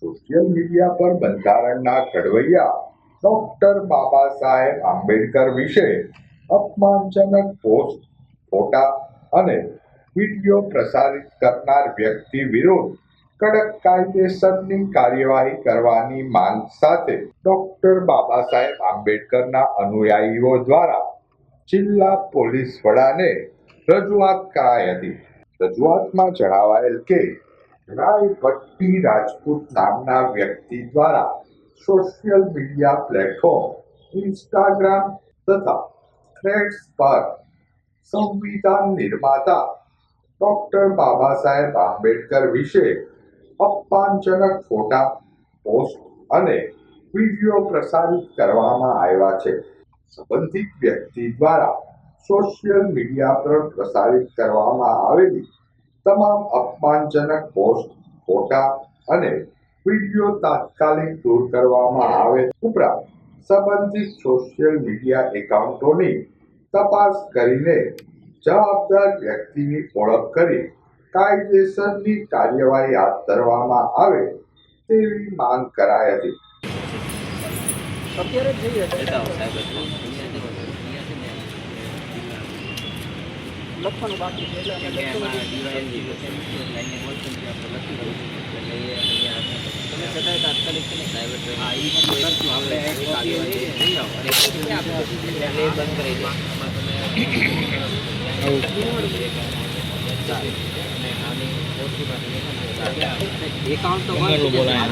Social media પર બંધારણના ઘડવૈયા doctor Baba Saheb Ambedkar વિશે અપમાનજનક પોસ્ટ, ફોટા અને વિડીયો પ્રસારિત કરનાર વ્યક્તિ વિરુદ્ધ કડક કાયદેસરની કાર્યવાહી કરવાની માંગ સાથે ડોક્ટર બાબા સાહેબ આંબેડકરના અનુયાયીઓ દ્વારા જિલ્લા પોલીસ વડાને રજૂઆત કરાઈ હતી. રજૂઆતમાં જણાવાયેલ કે રાય ભટ્ટી રાજપૂત નામના વ્યક્તિ દ્વારા સોશિયલ મીડિયા પ્લેટફોર્મ ઇન્સ્ટાગ્રામ તથા થ્રેડ્સ પર સંવિધાન નિર્માતા ડોક્ટર બાબા સાહેબ આંબેડકર વિશે અપમાનજનક ફોટા, પોસ્ટ અને વિડીયો પ્રસારિત કરવામાં આવ્યા છે. સંબંધિત વ્યક્તિ દ્વારા સોશિયલ મીડિયા પર પ્રસારિત કરવામાં આવેલી તમામ અપમાનજનક પોસ્ટ, ફોટા અને વિડીયો તાત્કાલિક દૂર કરવામાં આવે ઉપરાંત સંબંધિત સોશિયલ મીડિયા એકાઉન્ટોની તપાસ કરીને જવાબદાર વ્યક્તિની ઓળખ કરી કાયદેસરની કાર્યવાહી હાથ ધરવામાં આવે તેવી માંગ કરાઈ હતી. અત્યારે જ જઈએ લખવાનું બાકી છે એકાઉન્ટ તો બોલાય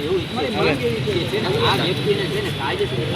એવું છે આ વ્યક્તિને છે ને કાયદેસર